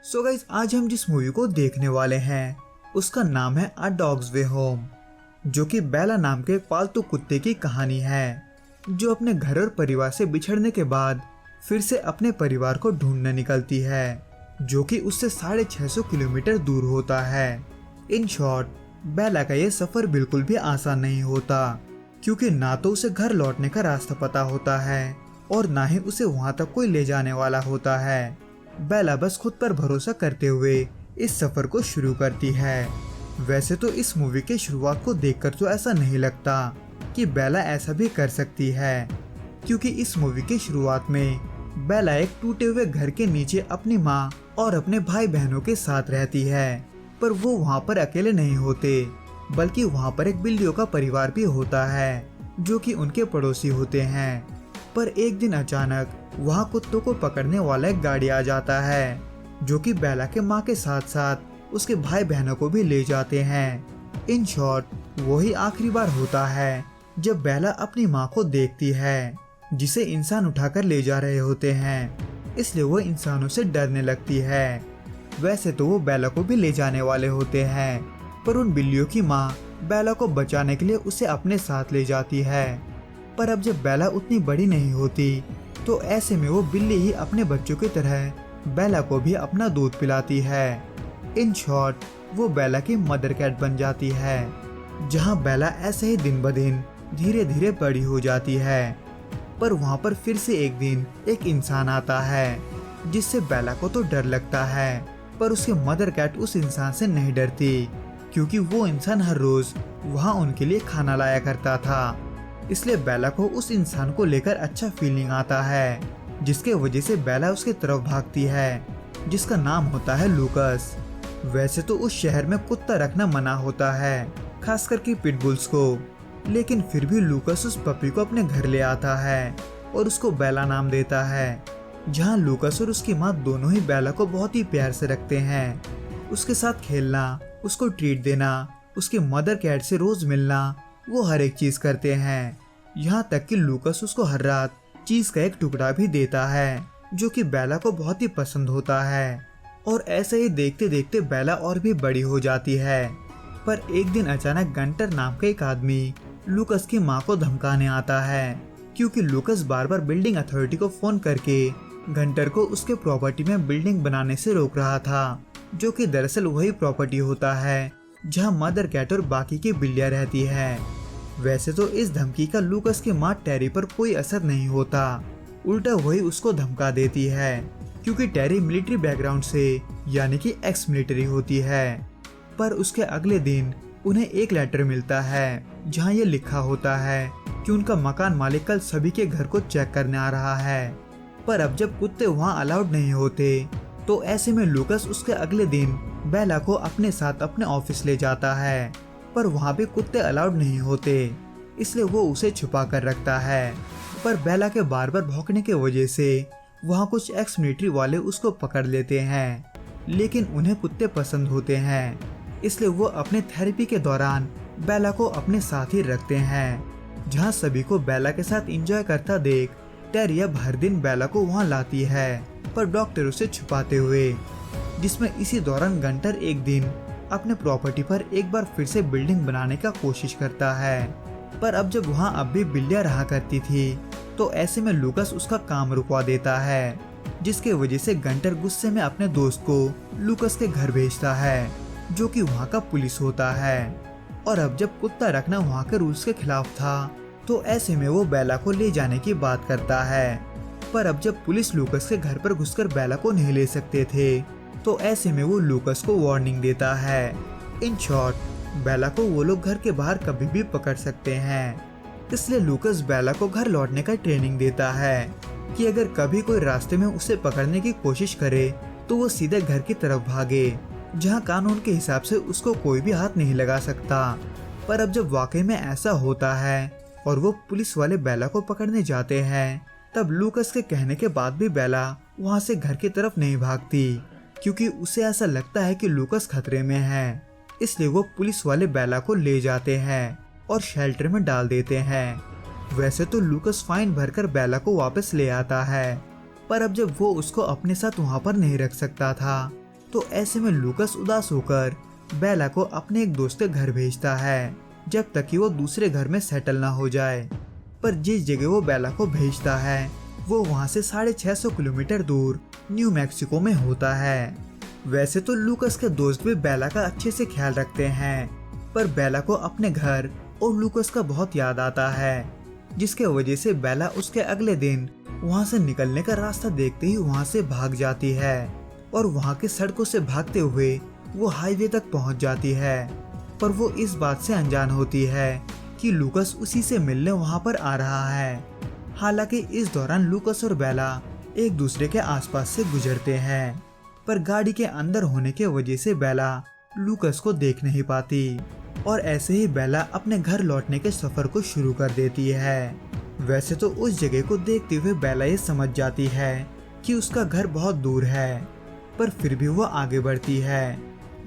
So guys, आज हम जिस मूवी को देखने वाले हैं उसका नाम है अ डॉग्स वे होम, जो कि बेला नाम के पालतू कुत्ते की कहानी है, जो अपने घर और परिवार से बिछड़ने के बाद फिर से अपने परिवार को ढूंढने निकलती है, जो कि उससे 650 किलोमीटर दूर होता है। इन शॉर्ट, बेला का ये सफर बिल्कुल भी आसान नहीं होता, क्योंकि ना तो उसे घर लौटने का रास्ता पता होता है और ना ही उसे वहां तक कोई ले जाने वाला होता है। बेला बस खुद पर भरोसा करते हुए इस सफर को शुरू करती है। वैसे तो इस मूवी के शुरुआत को देखकर तो ऐसा नहीं लगता कि बेला ऐसा भी कर सकती है, क्योंकि इस मूवी के शुरुआत में बेला एक टूटे हुए घर के नीचे अपनी माँ और अपने भाई बहनों के साथ रहती है। पर वो वहाँ पर अकेले नहीं होते, बल्कि वहाँ पर एक बिल्लियों का परिवार भी होता है, जो कि उनके पड़ोसी होते हैं। पर एक दिन अचानक वहाँ कुत्तों को पकड़ने वाला एक गाड़ी आ जाता है, जो कि बेला के माँ के साथ साथ उसके भाई बहनों को भी ले जाते हैं। इन शॉर्ट, वही आखिरी बार होता है जब बेला अपनी माँ को देखती है, जिसे इंसान उठाकर ले जा रहे होते हैं, इसलिए वो इंसानों से डरने लगती है। वैसे तो वो बेला को भी ले जाने वाले होते हैं, पर उन बिल्लियों की माँ बेला को बचाने के लिए उसे अपने साथ ले जाती है। पर अब जब बेला उतनी बड़ी नहीं होती, तो ऐसे में वो बिल्ली ही अपने बच्चों की तरह बेला को भी अपना दूध पिलाती है। इन शॉर्ट, वो बेला की मदर कैट बन जाती है, जहाँ बेला ऐसे ही दिन ब दिन धीरे धीरे बड़ी हो जाती है। पर वहाँ पर फिर से एक दिन एक इंसान आता है, जिससे बेला को तो डर लगता है, पर उसकी मदर कैट उस इंसान से नहीं डरती, क्योंकि वो इंसान हर रोज वहाँ उनके लिए खाना लाया करता था। इसलिए बेला को उस इंसान को लेकर अच्छा फीलिंग आता है, जिसके वजह से बेला उसके तरफ भागती है, जिसका नाम होता है लूकस। वैसे तो उस शहर में कुत्ता रखना मना होता है, खासकर कि पिटबुल्स को, लेकिन फिर भी लूकस उस पपी को अपने घर ले आता है और उसको बेला नाम देता है, जहाँ लूकस और उसकी माँ दोनों ही बेला को बहुत ही प्यार से रखते हैं। उसके साथ खेलना, उसको ट्रीट देना, उसकी मदर कैट से रोज मिलना, वो हर एक चीज करते हैं। यहाँ तक कि लूकस उसको हर रात चीज का एक टुकड़ा भी देता है, जो कि बेला को बहुत ही पसंद होता है। और ऐसे ही देखते देखते बेला और भी बड़ी हो जाती है। पर एक दिन अचानक गंटर नाम का एक आदमी लूकस की माँ को धमकाने आता है, क्योंकि लूकस बार बार बिल्डिंग अथॉरिटी को फोन करके गंटर को उसके प्रॉपर्टी में बिल्डिंग बनाने से रोक रहा था, जो कि दरअसल वही प्रॉपर्टी होता है जहाँ मदर कैट और बाकी की बिल्लियाँ रहती है। वैसे तो इस धमकी का लूकस की माँ टेरी पर कोई असर नहीं होता, उल्टा वही उसको धमका देती है, क्योंकि टेरी मिलिट्री बैकग्राउंड से यानी कि एक्स मिलिट्री होती है। पर उसके अगले दिन उन्हें एक लेटर मिलता है, जहाँ ये लिखा होता है कि उनका मकान मालिक कल सभी के घर को चेक करने आ रहा है। पर अब जब कुत्ते वहाँ अलाउड नहीं होते, तो ऐसे में लूकस उसके अगले दिन बेला को अपने साथ अपने ऑफिस ले जाता है, पर वहाँ भी कुत्ते अलाउड नहीं होते, इसलिए वो उसे छुपा कर रखता है। पर बेला के बार बार भौंकने की वजह से वहाँ कुछ एक्स मिलिट्री वाले उसको पकड़ लेते हैं, लेकिन उन्हें कुत्ते पसंद होते हैं, इसलिए वो अपने थेरेपी के दौरान बेला को अपने साथ ही रखते हैं। जहाँ सभी को बेला के साथ एंजॉय करता देख टेरी अब हर दिन बेला को वहाँ लाती है, पर डॉक्टर उसे छुपाते हुए, जिसमें इसी दौरान गंटर एक दिन अपने प्रॉपर्टी पर एक बार फिर से बिल्डिंग बनाने का कोशिश करता है। पर अब जब वहाँ अब भी बिल्लियाँ रहा करती थी, तो ऐसे में लूकस उसका काम रुकवा देता है, जिसके वजह से गंटर गुस्से में अपने दोस्त को लूकस के घर भेजता है, जो कि वहाँ का पुलिस होता है। और अब जब कुत्ता रखना वहाँ के रूल्स के खिलाफ था, तो ऐसे में वो बेला को ले जाने की बात करता है। पर अब जब पुलिस लूकस के घर पर घुसकर बेला को नहीं ले सकते थे, तो ऐसे में वो लूकस को वार्निंग देता है। इन शॉर्ट, बेला को वो लोग घर के बाहर कभी भी पकड़ सकते हैं, इसलिए लूकस बेला को घर लौटने का ट्रेनिंग देता है कि अगर कभी कोई रास्ते में उसे पकड़ने की कोशिश करे, तो वो सीधे घर की तरफ भागे, जहाँ कानून के हिसाब से उसको कोई भी हाथ नहीं लगा सकता। पर अब जब वाकई में ऐसा होता है और वो पुलिस वाले बेला को पकड़ने जाते हैं, तब लूकस के कहने के बाद भी बेला वहाँ से घर की तरफ नहीं भागती, क्योंकि उसे ऐसा लगता है कि लूकस खतरे में है। इसलिए वो पुलिस वाले बेला को ले जाते हैं और शेल्टर में डाल देते हैं। वैसे तो लूकस फाइन भरकर बेला को वापस ले आता है, पर अब जब वो उसको अपने साथ वहाँ पर नहीं रख सकता था, तो ऐसे में लूकस उदास होकर बेला को अपने एक दोस्त के घर भेजता है, जब तक कि वो दूसरे घर में सेटल ना हो जाए। पर जिस जगह वो बेला को भेजता है वो वहाँ से 650 किलोमीटर दूर न्यू मैक्सिको में होता है। वैसे तो लूकस के दोस्त भी बेला का अच्छे से ख्याल रखते हैं, पर बेला को अपने घर और लूकस का बहुत याद आता है, जिसके वजह से बेला उसके अगले दिन वहाँ से निकलने का रास्ता देखते ही वहाँ से भाग जाती है और वहाँ की सड़कों से भागते हुए वो हाईवे तक पहुँच जाती है। पर वो इस बात से अनजान होती है कि लूकस उसी से मिलने वहाँ पर आ रहा है। हालांकि इस दौरान लूकस और बेला एक दूसरे के आसपास से गुजरते हैं, पर गाड़ी के अंदर होने के वजह से बेला लूकस को देख नहीं पाती और ऐसे ही बेला अपने घर लौटने के सफर को शुरू कर देती है। वैसे तो उस जगह को देखते हुए बेला ये समझ जाती है कि उसका घर बहुत दूर है, पर फिर भी वो आगे बढ़ती है,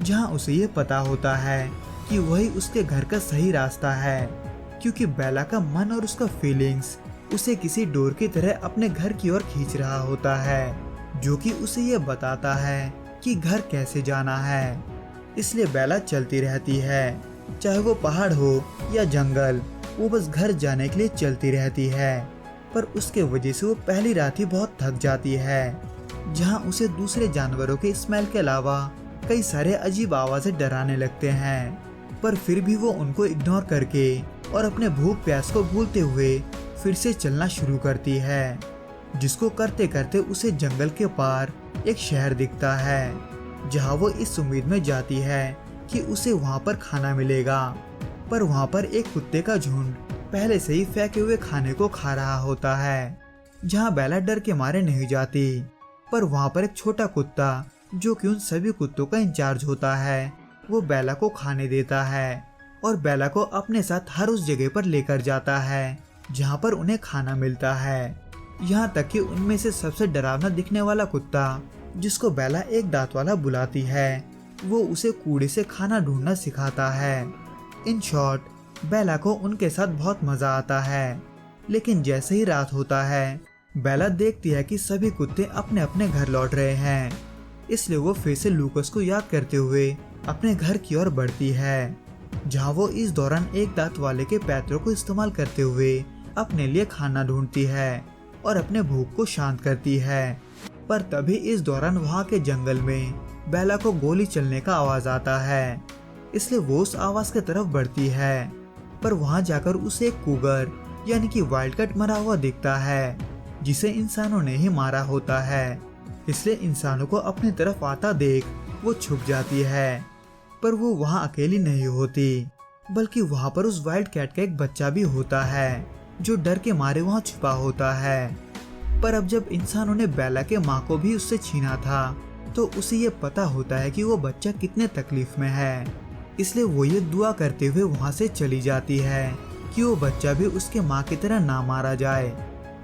जहाँ उसे ये पता होता है कि वही उसके घर का सही रास्ता है, क्योंकि बेला का मन और उसका फीलिंग्स उसे किसी डोर की तरह अपने घर की ओर खींच रहा होता है, जो कि उसे ये बताता है कि घर कैसे जाना है। इसलिए बेला चलती रहती है, चाहे वो पहाड़ हो या जंगल, वो बस घर जाने के लिए चलती रहती है। पर उसके वजह से वो पहली रात ही बहुत थक जाती है, जहाँ उसे दूसरे जानवरों के स्मेल के अलावा कई सारे अजीब आवाजें डराने लगते हैं। पर फिर भी वो उनको इग्नोर करके और अपने भूख प्यास को भूलते हुए फिर से चलना शुरू करती है, जिसको करते करते उसे जंगल के पार एक शहर दिखता है, जहाँ वो इस उम्मीद में जाती है कि उसे वहाँ पर खाना मिलेगा। पर वहाँ पर एक कुत्ते का झुंड पहले से ही फेंके हुए खाने को खा रहा होता है, जहाँ बेला डर के मारे नहीं जाती। पर वहाँ पर एक छोटा कुत्ता, जो कि उन सभी कुत्तों का इंचार्ज होता है, वो बेला को खाने देता है और बेला को अपने साथ हर उस जगह पर लेकर जाता है जहाँ पर उन्हें खाना मिलता है। यहाँ तक कि उनमें से सबसे डरावना दिखने वाला कुत्ता, जिसको बेला एक दांत वाला बुलाती है, वो उसे कूड़े से खाना ढूंढना सिखाता है। इन शॉर्ट, बेला को उनके साथ बहुत मजा आता है। लेकिन जैसे ही रात होता है, बेला देखती है कि सभी कुत्ते अपने अपने घर लौट रहे हैं, इसलिए वो फिर से लूकस को याद करते हुए अपने घर की ओर बढ़ती है, जहाँ वो इस दौरान एक दांत वाले के पैरों को इस्तेमाल करते हुए अपने लिए खाना ढूंढती है और अपने भूख को शांत करती है। पर तभी इस दौरान वहाँ के जंगल में बेला को गोली चलने का आवाज आता है, इसलिए वो उस आवाज की तरफ बढ़ती है। पर वहाँ जाकर उसे एक कुगर यानी कि वाइल्ड कैट मरा हुआ दिखता है, जिसे इंसानों ने ही मारा होता है। इसलिए इंसानों को अपनी तरफ आता देख वो छुप जाती है। पर वो वहाँ अकेली नहीं होती, बल्कि वहाँ पर उस वाइल्ड कैट का एक बच्चा भी होता है, जो डर के मारे वहाँ छुपा होता है। पर अब जब इंसानों ने बेला के माँ को भी उससे छीना था, तो उसे ये पता होता है कि वो बच्चा कितने तकलीफ में है। इसलिए वो ये दुआ करते हुए वहाँ से चली जाती है कि वो बच्चा भी उसके माँ की तरह ना मारा जाए।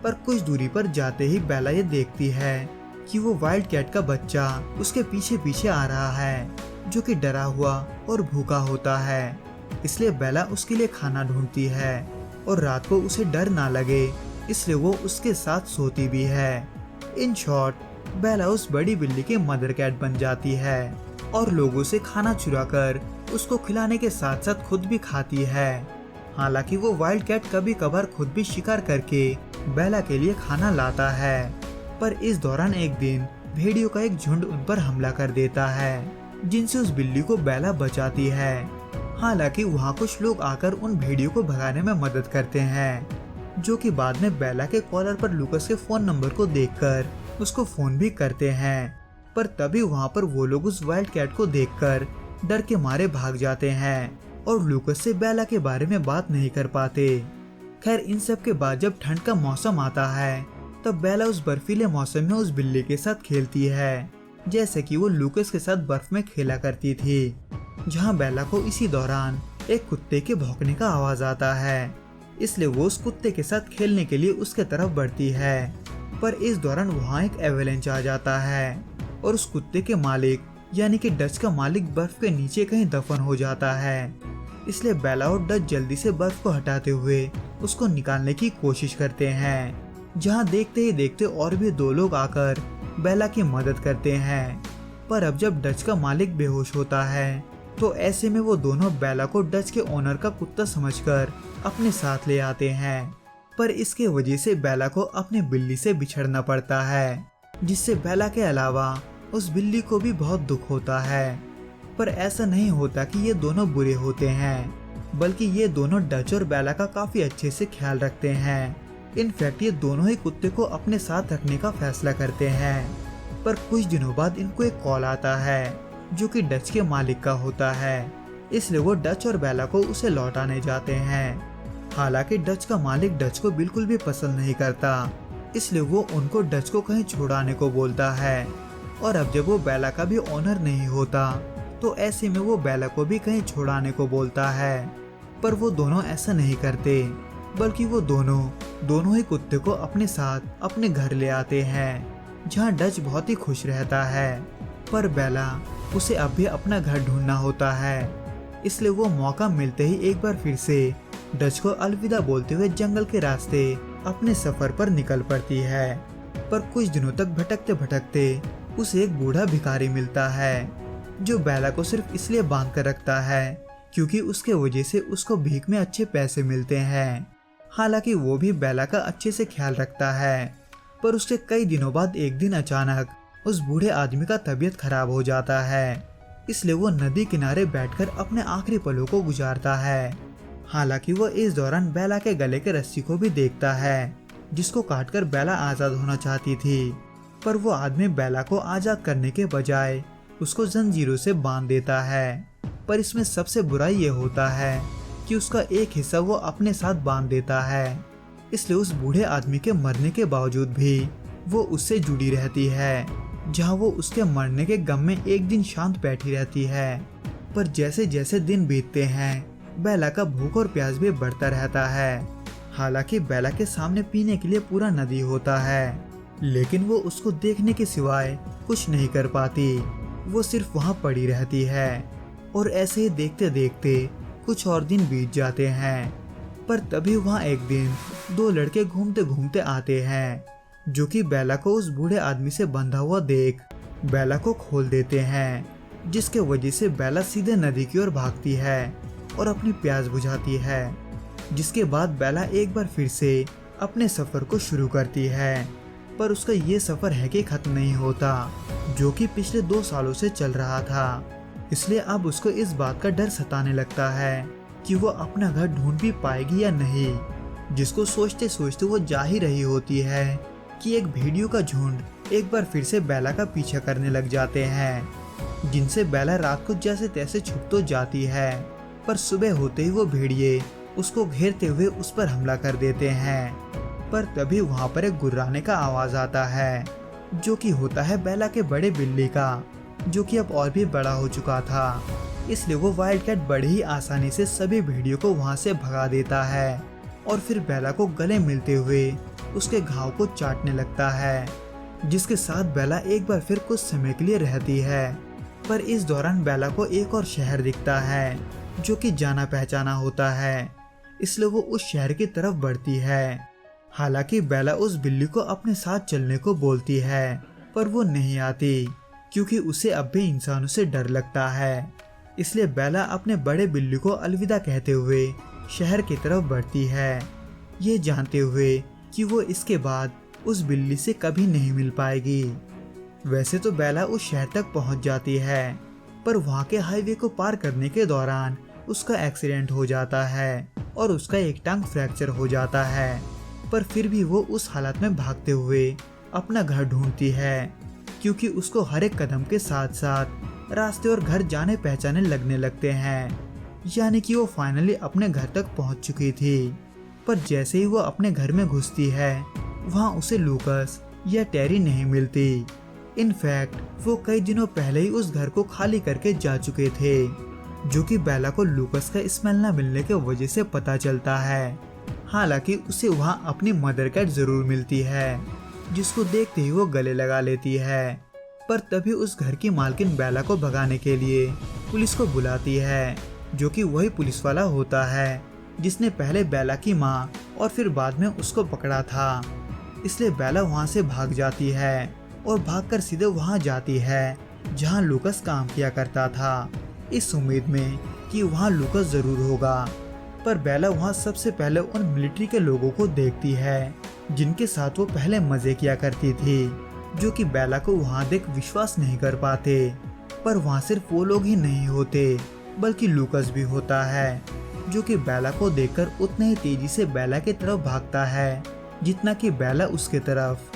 पर कुछ दूरी पर जाते ही बेला ये देखती है कि वो वाइल्ड कैट का बच्चा उसके पीछे पीछे आ रहा है, जो कि डरा हुआ और भूखा होता है। इसलिए बेला उसके लिए खाना ढूंढती है और रात को उसे डर ना लगे, इसलिए वो उसके साथ सोती भी है। इन शॉर्ट, बेला उस बड़ी बिल्ली के मदर कैट बन जाती है और लोगों से खाना चुराकर उसको खिलाने के साथ साथ खुद भी खाती है। हालांकि वो वाइल्ड कैट कभी कभार खुद भी शिकार करके बेला के लिए खाना लाता है। पर इस दौरान एक दिन भेड़ियों का एक झुंड उन पर हमला कर देता है, जिनसे उस बिल्ली को बेला बचाती है। हालांकि वहाँ कुछ लोग आकर उन भेड़ियों को भगाने में मदद करते हैं, जो कि बाद में बेला के कॉलर पर लूकस के फोन नंबर को देखकर उसको फोन भी करते हैं। पर तभी वहाँ पर वो लोग उस वाइल्ड कैट को देखकर डर के मारे भाग जाते हैं और लूकस से बेला के बारे में बात नहीं कर पाते। खैर, इन सब के बाद जब ठंड का मौसम आता है, तब बेला उस बर्फीले मौसम में उस बिल्ली के साथ खेलती है, जैसे कि वो लूकस के साथ बर्फ में खेला करती थी। जहाँ बेला को इसी दौरान एक कुत्ते के भौंकने का आवाज आता है, इसलिए वो उस कुत्ते के साथ खेलने के लिए उसके तरफ बढ़ती है। पर इस दौरान वहाँ एक एवेलेंच आ जाता है और उस कुत्ते के मालिक यानी कि डच का मालिक बर्फ के नीचे कहीं दफन हो जाता है। इसलिए बेला और डच जल्दी से बर्फ को हटाते हुए उसको निकालने की कोशिश करते हैं। जहाँ देखते ही देखते और भी दो लोग आकर बेला की मदद करते हैं। पर अब जब डच का मालिक बेहोश होता है तो ऐसे में वो दोनों बेला को डच के ओनर का कुत्ता समझकर अपने साथ ले आते हैं। पर इसके वजह से बेला को अपने बिल्ली से बिछड़ना पड़ता है, जिससे बेला के अलावा उस बिल्ली को भी बहुत दुख होता है। पर ऐसा नहीं होता कि ये दोनों बुरे होते हैं, बल्कि ये दोनों डच और बेला का काफी अच्छे से ख्याल रखते हैं। इनफैक्ट ये दोनों ही कुत्ते को अपने साथ रखने का फैसला करते हैं। पर कुछ दिनों बाद इनको एक कॉल आता है जो कि डच के मालिक का होता है, इसलिए वो डच और बेला को उसे लौटाने जाते हैं। हालांकि डच का मालिक डच को बिल्कुल भी पसंद नहीं करता, इसलिए वो उनको डच को कहीं छुड़ाने को बोलता है। और अब जब वो बेला का भी ओनर नहीं होता तो ऐसे में वो बेला को भी कहीं छुड़ाने को बोलता है। पर वो दोनों ऐसा नहीं करते, बल्कि वो दोनों ही कुत्ते को अपने साथ अपने घर ले आते हैं, जहाँ डच बहुत ही खुश रहता है। पर बेला उसे अब भी अपना घर ढूंढना होता है, इसलिए वो मौका मिलते ही एक बार फिर से डच को अलविदा बोलते हुए जंगल के रास्ते अपने सफर पर निकल पड़ती है। पर कुछ दिनों तक भटकते भटकते उसे एक बूढ़ा भिखारी मिलता है, जो बेला को सिर्फ इसलिए बांध कर रखता है क्योंकि उसके वजह से उसको भीख में अच्छे पैसे मिलते हैं। हालांकि वो भी बेला का अच्छे से ख्याल रखता है। पर उसके कई दिनों बाद एक दिन अचानक उस बूढ़े आदमी का तबीयत खराब हो जाता है, इसलिए वो नदी किनारे बैठकर अपने आखिरी पलों को गुजारता है। हालांकि वो इस दौरान बेला के गले के रस्सी को भी देखता है, जिसको काटकर बेला आजाद होना चाहती थी। पर वो आदमी बेला को आजाद करने के बजाय उसको जंजीरों से बांध देता है। पर इसमें सबसे बुरा ये होता है कि उसका एक हिस्सा वो अपने साथ बांध देता है, इसलिए उस बूढ़े आदमी के मरने के बावजूद भी वो उससे जुड़ी रहती है, जहाँ वो उसके मरने के गम में एक दिन शांत बैठी रहती है। पर जैसे जैसे दिन बीतते हैं बेला का भूख और प्यास भी बढ़ता रहता है। हालांकि बेला के सामने पीने के लिए पूरा नदी होता है, लेकिन वो उसको देखने के सिवाय कुछ नहीं कर पाती। वो सिर्फ वहाँ पड़ी रहती है और ऐसे ही देखते देखते कुछ और दिन बीत जाते हैं। पर तभी वहाँ एक दिन दो लड़के घूमते घूमते आते हैं, जो कि बेला को उस बूढ़े आदमी से बंधा हुआ देख बेला को खोल देते हैं, जिसके वजह से बेला सीधे नदी की ओर भागती है और अपनी प्यास बुझाती है। जिसके बाद बेला एक बार फिर से अपने सफर को शुरू करती है। पर उसका ये सफर है कि खत्म नहीं होता, जो कि पिछले 2 सालों से चल रहा था। इसलिए अब उसको इस बात का डर सताने लगता है कि वो अपना घर ढूंढ भी पाएगी या नहीं, जिसको सोचते सोचते वो जा ही रही होती है कि एक भेड़ियों का झुंड एक बार फिर से बेला का पीछा करने लग जाते हैं, जिनसे बेला रात को जैसे तैसे छुप तो जाती है। पर सुबह होते ही वो भेड़िए उसको घेरते हुए उस पर हमला कर देते हैं। पर तभी वहाँ पर एक गुर्राने का आवाज आता है, जो कि होता है बेला के बड़े बिल्ली का, जो कि अब और भी बड़ा हो चुका था। इसलिए वो वाइल्ड कैट बड़े ही आसानी से सभी भेड़ियों को वहाँ से भगा देता है और फिर बेला को गले मिलते हुए उसके घाव को चाटने लगता है, जिसके साथ बेला एक बार फिर कुछ समय के लिए रहती है। पर इस दौरान बेला को एक और शहर दिखता है, जो कि जाना पहचाना होता है, इसलिए वो उस शहर की तरफ बढ़ती है। हालांकि बेला उस बिल्ली को अपने साथ चलने को बोलती है, पर वो नहीं आती क्योंकि उसे अब भी इंसानों से डर लगता है। इसलिए बेला अपने बड़े बिल्ली को अलविदा कहते हुए शहर की तरफ बढ़ती है, ये जानते हुए कि वो इसके बाद उस बिल्ली से कभी नहीं मिल पाएगी। वैसे तो बेला उस शहर तक पहुंच जाती है, पर वहां के हाईवे को पार करने के दौरान उसका एक्सीडेंट हो जाता है और उसका एक टांग फ्रैक्चर हो जाता है। पर फिर भी वो उस हालत में भागते हुए अपना घर ढूंढती है, क्योंकि उसको हर एक कदम के साथ साथ रास्ते और घर जाने पहचाने लगने लगते हैं। यानी कि वो फाइनली अपने घर तक पहुंच चुकी थी। पर जैसे ही वो अपने घर में घुसती है, वहाँ उसे लूकस या टेरी नहीं मिलती। इनफैक्ट वो कई दिनों पहले ही उस घर को खाली करके जा चुके थे, जो कि बेला को लूकस का स्मेल न मिलने की वजह से पता चलता है। हालांकि उसे वहाँ अपनी मदर कैट जरूर मिलती है, जिसको देखते ही वो गले लगा लेती है। पर तभी उस घर की मालकिन बेला को भगाने के लिए पुलिस को बुलाती है, जो कि वही पुलिस वाला होता है जिसने पहले बेला की माँ और फिर बाद में उसको पकड़ा था। इसलिए बेला वहाँ से भाग जाती है और भागकर सीधे वहाँ जाती है जहां लूकस काम किया करता था, इस उम्मीद में कि वहां लूकस जरूर होगा। पर बेला वहां सबसे पहले उन मिलिट्री के लोगों को देखती है जिनके साथ वो पहले मजे किया करती थी, जो कि बेला को वहां देख विश्वास नहीं कर पाते। पर वहां सिर्फ वो लोग ही नहीं होते बल्कि लूकस भी होता है, जो कि बेला को देखकर उतने ही तेजी से बेला की तरफ भागता है जितना कि बेला उसके तरफ।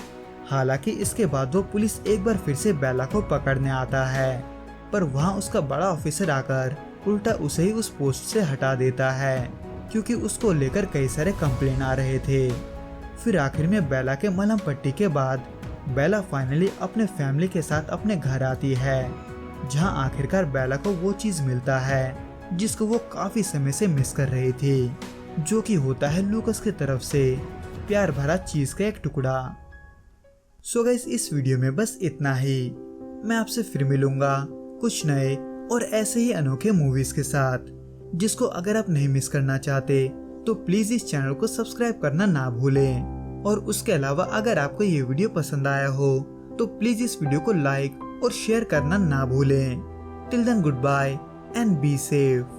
हालांकि इसके बाद वो पुलिस एक बार फिर से बेला को पकड़ने आता है, पर वहां उसका बड़ा ऑफिसर आकर उल्टा उसे ही उस पोस्ट से हटा देता है, क्योंकि उसको लेकर कई सारे कंप्लेन आ रहे थे। फिर आखिर में बेला के मलहम पट्टी के बाद बेला फाइनली अपने फैमिली के साथ अपने घर आती है, जहां आखिरकार बेला को वो चीज मिलता है जिसको वो काफी समय से मिस कर रही थी, जो कि होता है लूकस की तरफ से प्यार भरा चीज का एक टुकड़ा। सो गाइस, इस वीडियो में बस इतना ही। मैं आपसे फिर मिलूंगा कुछ नए और ऐसे ही अनोखे मूवीज के साथ, जिसको अगर आप नहीं मिस करना चाहते तो प्लीज इस चैनल को सब्सक्राइब करना ना भूलें। और उसके अलावा अगर आपको ये वीडियो पसंद आया हो तो प्लीज इस वीडियो को लाइक और शेयर करना ना भूलें। Till then goodbye and be safe.